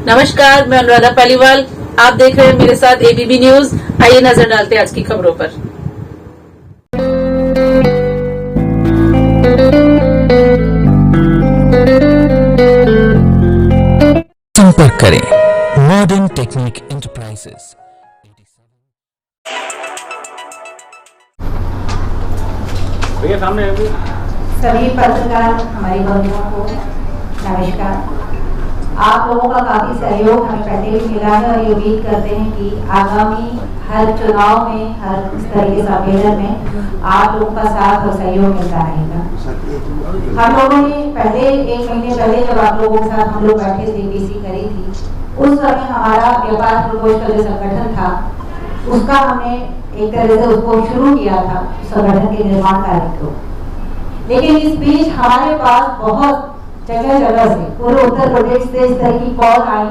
नमस्कार, मैं अनुराधा पालीवाल। आप देख रहे हैं मेरे साथ एबीपी न्यूज। आइए नजर डालते हैं आज की खबरों पर। संपर्क करें मॉडर्न टेक्निक एंटरप्राइजेस। भैया सामने सभी पत्रकार हमारे बंधुओं को नमस्कार। आप लोगों का काफी सहयोग हमें पहले भी मिला है और ये उम्मीद करते हैं कि आगामी हर चुनाव में, हर इस तरह के सम्मेलन में आप लोगों का साथ और सहयोग मिलता रहेगा। हम लोगों ने पहले 1 महीने पहले जब आप लोगों के साथ हम लोग बैठे सीपीसी करी थी, उस समय हमारा व्यापार प्रकोष्ठ का जो संगठन था उसका हमने एक तरह से उसको शुरू किया था, संगठन के निर्माण कार्य को। लेकिन इस बीच हमारे पास बहुत जगह जगह से पूरे उत्तर प्रदेश से इस तरह की कॉल आई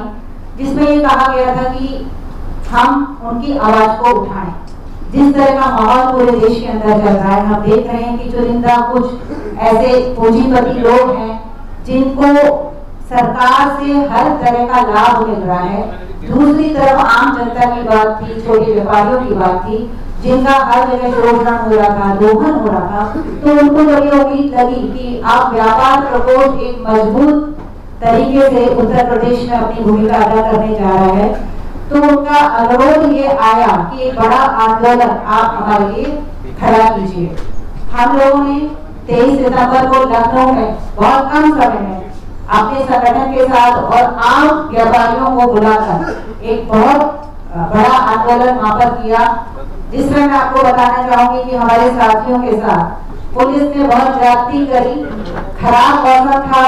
जिसमें ये कहा गया था कि हम उनकी आवाज को उठाएं। जिस तरह का माहौल पूरे देश के अंदर चल रहा है, हम देख रहे हैं कि चुनिंदा कुछ ऐसे पूंजीपति लोग हैं जिनको सरकार से हर तरह का लाभ मिल रहा है। दूसरी तरफ आम जनता की बात थी, छोटे व्यापारियों की बात थी, जिनका हर जगह शोषण हो रहा था, दोहन हो रहा था। तो उनको जब ये उम्मीद लगी कि आप व्यापार प्रकोष्ठ एक मजबूत तरीके से उत्तर प्रदेश में अपनी भूमिका अदा करने जा रहा है, तो उनका अनुरोध ये आया कि एक बड़ा आंदोलन आप हमारे लिए खड़ा कीजिए। हम लोगों ने 23 सितंबर को लखनऊ में बहुत कम समय में अपने संगठन के साथ और आम व्यापारियों को बुलाकर एक बहुत बड़ा आंदोलन वहां पर किया, जिसमें मैं आपको बताना चाहूंगी कि हमारे साथियों के साथ पुलिस ने बहुत ज्यादती करी। खराब मौसम था,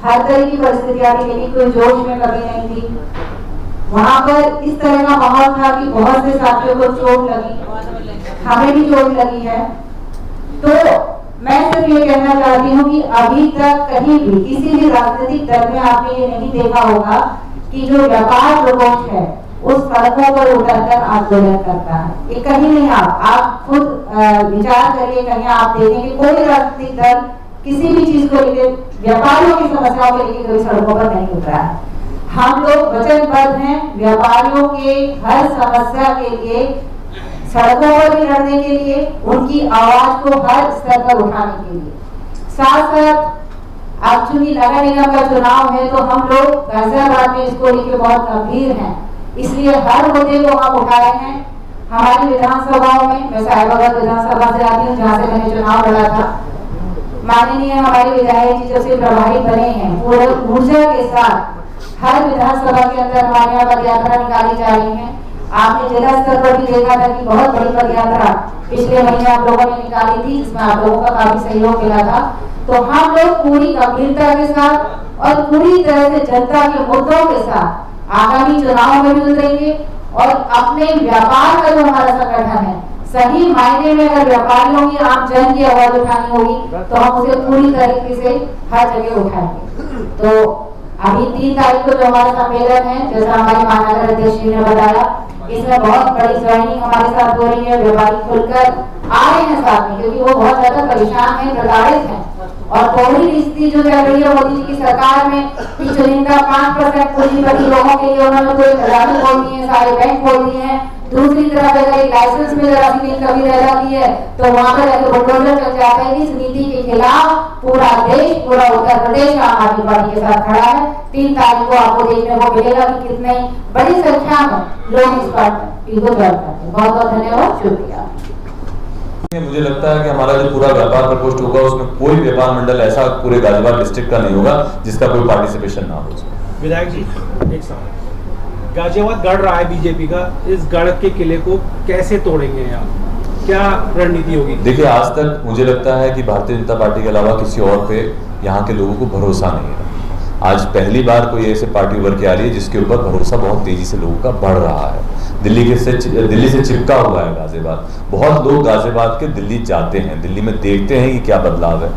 हर तरह की परिस्थितियां थी, लेकिन कोई जोश में कभी नहीं थी। वहां पर इस तरह का माहौल था कि बहुत से साथियों को चोट लगी, हमें भी चोट लगी है। तो मैं सिर्फ ये कहना चाहती हूँ कि अभी तक कहीं भी किसी भी राजनीतिक दल में आपने ये नहीं देखा होगा कि जो व्यापार प्रकोष्ठ है उस सड़कों पर उतरकर आंदोलन करता है। ये कहीं नहीं, आप खुद विचार करिए, कहीं आप देखेंगे कोई राजनीतिक दल किसी भी चीज को लेकर, व्यापारियों की समस्याओं को लेकर कोई सड़कों पर नहीं उतरा है। हम लोग वचनबद्ध हैं व्यापारियों के हर समस्या के लिए, सड़कों पर भी लड़ने के लिए, उनकी आवाज को हर स्तर पर उठाने के लिए। साथ साथ अब चूंकि नगर निगम का चुनाव है तो हम लोग गाजियाबाद में इसको लेकर बहुत गंभीर हैं, इसलिए हर मुद्दे को हम उठाए हैं। हमारी विधानसभाओं में, मैं साहिबाबाद विधानसभा से आती हूँ जहाँ से मैंने चुनाव लड़ा था, माननीय हमारे विधायक जी जब से प्रभारी बने हैं, पूरे ऊर्जा के साथ हर विधानसभा के अंदर हमारे यहाँ पद यात्रा निकाली जा रही है। आपने जिला स्तर पर भी देखा था कि बहुत बड़ी पद यात्रा पिछले महीने आप लोगों ने निकाली थी, जिसमें आप लोगों का काफी सहयोग मिला था। तो हम लोग पूरी गंभीरता के साथ और पूरी तरह से जनता के मुद्दों के साथ आगामी चुनाव में भी उतरेंगे और अपने व्यापार का जो हमारा संगठन है, सही मायने में अगर व्यापारियों की, आम जन की आवाज उठानी होगी तो हम उसे पूरी तरीके से हर जगह उठाएंगे। तो अभी 3 तारीख को जो हमारा सम्मेलन है, जैसा हमारी महानगर अध्यक्ष जी ने बताया, इसमें बहुत बड़ी ज्वाइनिंग हमारे साथ हो रही है। व्यापारी खुलकर आ रहे हैं साथ में, क्योंकि वो बहुत ज्यादा परेशान है, प्रताड़ित है। और कोविड स्थिति जो चल रही है मोदी जी की सरकार में, चुनिंदा 5% पूंजीपति लोगों के लिए उन्होंने कोई खजाने खोल दिए हैं, सारे बैंक खोल दिए हैं। दूसरी तरफ अगर एक लाइसेंस में जरा सी कमी रह जाती है तो वहां पर जाकर बुलडोजर चल जाता है। इस नीति के खिलाफ पूरा देश, पूरा उत्तर प्रदेश आम आदमी पार्टी के साथ खड़ा है। 3 तारीख को आपको देखने को मिलेगा कि कितनी बड़ी संख्या में लोग इस पार्टी को ज्वाइन करते हैं। बहुत बहुत धन्यवाद, शुक्रिया। मुझे लगता है कि हमारा जो पूरा व्यापार प्रकोष्ठ होगा उसमें कोई व्यापार मंडल ऐसा पूरे गाजियाबाद डिस्ट्रिक्ट का नहीं होगा जिसका कोई पार्टिसिपेशन ना हो। विधायक जी, एक सवाल, गाजियाबाद गढ़ रहा है बीजेपी का, इस गढ़ के किले को कैसे तोड़ेंगे आप, क्या रणनीति होगी? देखिए, आज तक मुझे लगता है कि भारतीय जनता पार्टी के अलावा किसी और पे यहाँ के लोगों को भरोसा नहीं है। आज पहली बार कोई ऐसे पार्टी उभर के आ रही है जिसके ऊपर भरोसा बहुत तेजी से लोगों का बढ़ रहा है। दिल्ली से चिपका हुआ है गाजियाबाद। बहुत लोग गाजियाबाद के दिल्ली जाते हैं, दिल्ली में देखते हैं कि क्या बदलाव है।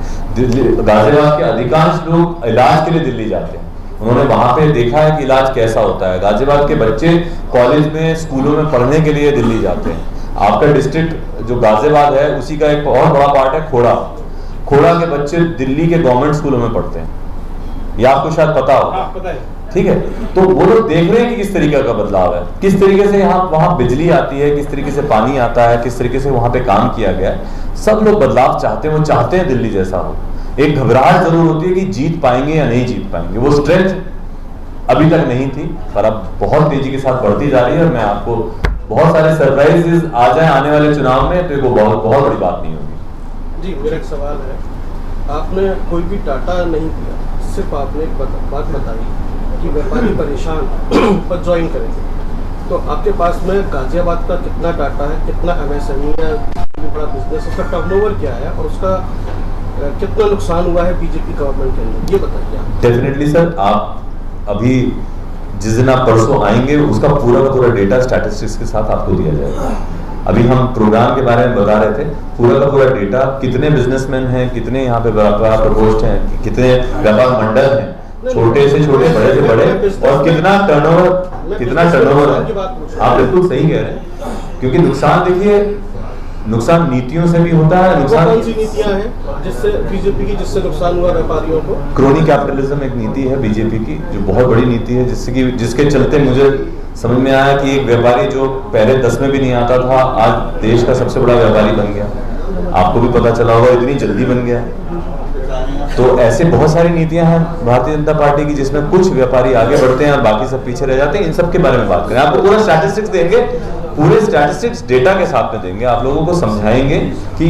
गाजियाबाद के अधिकांश लोग इलाज के लिए दिल्ली जाते हैं, उन्होंने वहां पे देखा है कि इलाज कैसा होता है। गाजियाबाद के बच्चे कॉलेज में, स्कूलों में पढ़ने के लिए दिल्ली जाते हैं। आपका डिस्ट्रिक्ट जो गाजियाबाद है उसी का एक बहुत बड़ा पार्ट है खोड़ा। खोड़ा के बच्चे दिल्ली के गवर्नमेंट स्कूलों में पढ़ते हैं, ये आपको शायद पता हो। ठीक है। तो वो लोग देख रहे हैं कि किस तरीके का बदलाव है, किस तरीके से यहाँ वहां बिजली आती है, किस तरीके से पानी आता है, किस तरीके से वहां पे काम किया गया है। सब लोग बदलाव चाहते हैं, वो चाहते हैं दिल्ली जैसा हो। एक घबराहट जरूर होती है कि जीत पाएंगे या नहीं जीत पाएंगे, वो स्ट्रेंथ अभी तक नहीं थी पर अब बहुत तेजी के साथ बढ़ती जा रही है। और मैं आपको बहुत सारे सरप्राइजेस आ जाए आने वाले चुनाव में तो वो बहुत बड़ी बात नहीं होगी। जी मेरा एक सवाल है, आपने कोई भी डाटा नहीं दिया, सिर्फ आपने एक बात बताई कि व्यापारी परेशान पर ज्वाइन करेंगे। तो आपके पास में गाजियाबाद का कितना डाटा है, कितना MSME है, बड़ा बिजनेस, उसका टर्नओवर क्या है और उसका कितना नुकसान हुआ है बीजेपी गवर्नमेंट के अंदर, ये बताइए आप। डेफिनेटली सर, आप अभी जिस दिन आप परसों आएंगे उसका पूरा डेटा स्टैटिस्टिक्स के साथ आपको दिया जाएगा। अभी हम प्रोग्राम के बारे में बता रहे थे, पूरा डेटा, कितने बिजनेसमैन हैं, कितने यहाँ पे व्यापार प्रकोष्ठ हैं, कितने व्यापार मंडल हैं, छोटे से छोटे, बड़े से बड़े, और कितना टर्नओवर है। आप बिल्कुल सही कह रहे हैं, क्योंकि नुकसान देखिए, नुकसान नीतियों से भी होता है। नुकसान कौन सी नीतियां हैं जिससे बीजेपी की, जिससे नुकसान हुआ व्यापारियों को? क्रोनी कैपिटलिज्म एक नीति है बीजेपी की, जो बहुत बड़ी नीति है, जिसके चलते मुझे समझ में आया कि एक व्यापारी जो पहले 10 में भी नहीं आता था, आज देश का सबसे बड़ा व्यापारी बन गया। आपको भी पता चला होगा, इतनी जल्दी बन गया। तो ऐसे बहुत सारी नीतियां हैं भारतीय जनता पार्टी की, जिसमें कुछ व्यापारी आगे बढ़ते हैं और बाकी सब पीछे रह जाते हैं। इन सब के बारे में बात करें, आपको पूरा स्टैटिस्टिक्स देंगे, पूरे स्टैटिस्टिक्स डेटा के साथ में देंगे, आप लोगों को समझाएंगे कि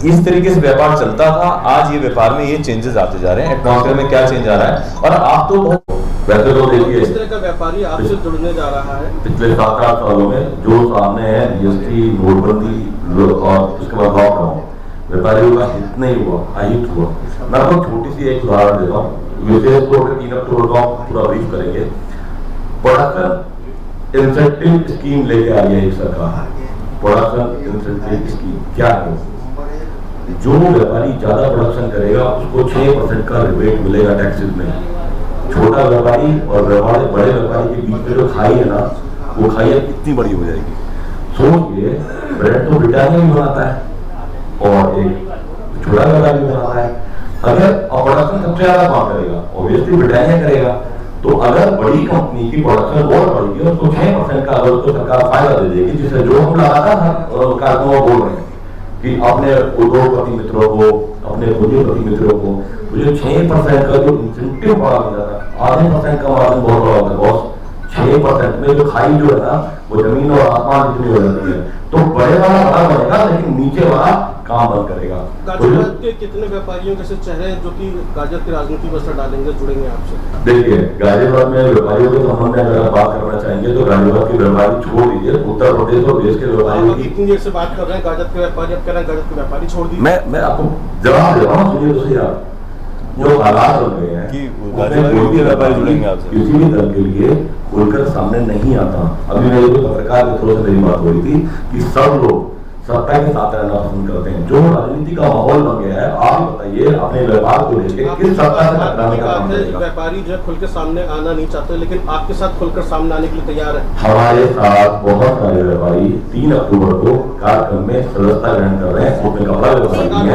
इस तरीके से व्यापार चलता था, आज ये व्यापार में ये चेंजेस आते जा रहे हैं, एटमॉस्फेयर में क्या चेंज आ रहा है। और आप तो बहुत वैसे तो देखिए, इस तरह का व्यापारी आपसे जुड़ने जा रहा है। पिछले 7-8 सालों में जो सामने है, GST, नोटबंदी और उसके बाद लॉकडाउन, व्यापारियों का हित नहीं हुआ, अहित हुआ। मैं आपको छोटी सी एक उदाहरण देता हूँ। विशेष तौर पर 3 अक्टूबर को पूरा ब्रीफ करेंगे। प्रोडक्शन इंसेंटिव स्कीम लेके आई है एक सरकार। प्रोडक्शन इंसेंटिव स्कीम क्या है? जो व्यापारी ज्यादा प्रोडक्शन करेगा उसको 6% का रिबेट मिलेगा टैक्सेस में। छोटा व्यापारी और बड़े व्यापारी के बीच में जो खाई है ना, वो खाई इतनी बड़ी हो जाएगी। सोचिए, ब्रेड तो ब्रिटानिया भी बनाता है और एक छोटा व्यापारी भी बनाता है। अगर प्रोडक्शन सबसे ज्यादा कौन करेगा? ऑब्वियसली ब्रिटानिया करेगा। तो अगर बड़ी कंपनी की प्रोडक्शन और बढ़ेगी, उसको 6% का अगर उसको सरकार फायदा दे देगी, जिससे जो हम लगातार कार्यक्रम बोल रहे हैं कि अपने उद्योगपति मित्रों को, अपने पूंजीपति मित्रों को, मुझे 6% का जो इंसेंटिव बड़ा मिल जाता है, आधे % का मार्जिन बहुत बड़ा होता है बॉस। 6% में जो खाई जो है ना, वो जमीन और आसमान जितनी हो जाती है। तो बड़े वाला बड़ा बनेगा, लेकिन नीचे वाला काम बंद करेगा। गाजियाबाद के कितने व्यापारियों के चेहरे जो कि गाजियाबाद की राजनीति में असर डालेंगे, जुड़ेंगे आपसे? देखिए, गाजियाबाद में व्यापारियों के संबंध में अगर बात करना चाहेंगे तो गाजियाबाद के व्यापारी छोड़ दीजिए, उत्तर प्रदेश और देश के व्यापारियों की कितनी देर से बात कर रहे हैं गाजियाबाद के व्यापारी, अब कह रहे हैं गाजियाबाद के व्यापारी छोड़ दीजिए। मैं आपको जवाब दे रहा हूँ, सुनिए तो सही। आप जो हालात बन गए हैं कि कोई भी व्यापारी जुड़ेंगे आपसे, किसी भी दल के लिए खुलकर सामने नहीं आता। अभी मेरे को पत्रकार के थ्रू से मेरी बात हो रही थी कि सब लोग सत्ता के साथ रहना पसंद करते हैं। जो राजनीति का माहौल बन गया है, आप बताइए अपने व्यापार को लेकर किस सत्ता से टकराने का काम करेगा? व्यापारी जो खुल के सामने आना नहीं चाहते, लेकिन आपके साथ खुलकर सामने आने के लिए तैयार है। हमारे साथ बहुत सारे व्यापारी 3 अक्टूबर को कार्यक्रम में सदस्यता ग्रहण कर रहे हैं, उसमें कपड़ा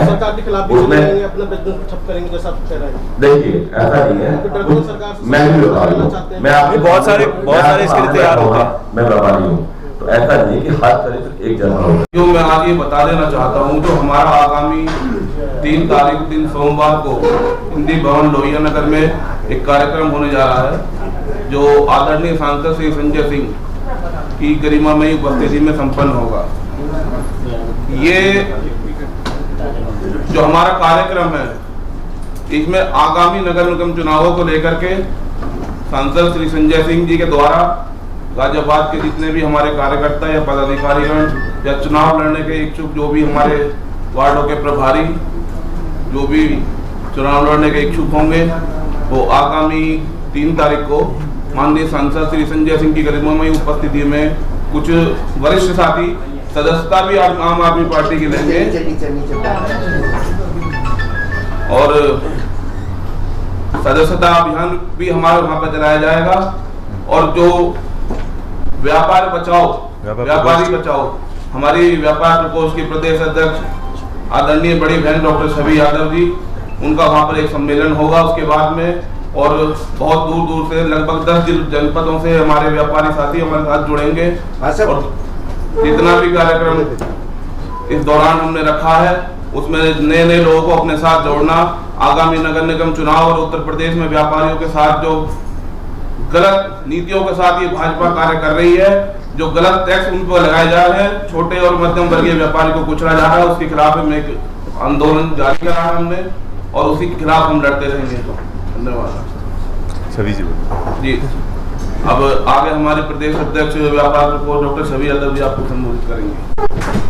सरकार के खिलाफ भी चलेंगे, अपना बिजनेस ठप करेंगे जैसा आप कह रहे हैं। देखिए, ऐसा नहीं है, मैं भी व्यापारी हूँ, मैं आपके बहुत सारे इसके लिए तैयार होगा, मैं व्यापारी हूँ। तो ऐसा नहीं कि हर तरह एक जैसा होगा। जो मैं आज ये बता देना चाहता हूँ, जो हमारा आगामी 3 तारीख दिन सोमवार को हिंदी भवन लोहिया नगर में एक कार्यक्रम होने जा रहा है, जो आदरणीय सांसद श्री संजय सिंह की गरिमामयी उपस्थिति में संपन्न होगा। ये जो हमारा कार्यक्रम है, इसमें आगामी नगर निगम चुनावों को लेकर के सांसद श्री संजय सिंह जी के द्वारा गाजियाबाद के जितने भी हमारे कार्यकर्ता या पदाधिकारीगण या चुनाव लड़ने के इच्छुक, जो भी हमारे वार्डों के प्रभारी जो भी चुनाव लड़ने के इच्छुक होंगे, वो आगामी 3 तारीख को माननीय सांसद श्री संजय सिंह की गरिमामयी उपस्थिति में कुछ वरिष्ठ साथी सदस्यता भी आम आदमी पार्टी की लेंगे और सदस्यता अभियान भी हमारे वहां पर चलाया जाएगा। और जो व्यापारी बचाओ हमारी व्यापार प्रकोष्ठ के प्रदेश अध्यक्ष आदरणीय बड़ी बहन डॉक्टर छवि यादव जी, उनका वहां पर एक सम्मेलन होगा। उसके बाद में और बहुत दूर दूर से लगभग 10 जनपदों से हमारे व्यापारी साथी हमारे साथ जुड़ेंगे। और जितना भी कार्यक्रम इस दौरान हमने रखा है उसमें नए नए लोगों को अपने साथ जोड़ना, आगामी नगर निगम चुनाव और उत्तर प्रदेश में व्यापारियों के साथ जो गलत नीतियों के साथ ये भाजपा कार्य कर रही है, जो गलत टैक्स उन पर लगाए जा रहे हैं, छोटे और मध्यम वर्गीय व्यापारी को कुचला जा रहा है, उसके खिलाफ में एक आंदोलन जारी करा है हमने और उसी के खिलाफ हम लड़ते रहेंगे। धन्यवाद। छवि जी अब आगे हमारे प्रदेश अध्यक्ष व्यापार डॉक्टर छवि यादव जी आपको संबोधित करेंगे।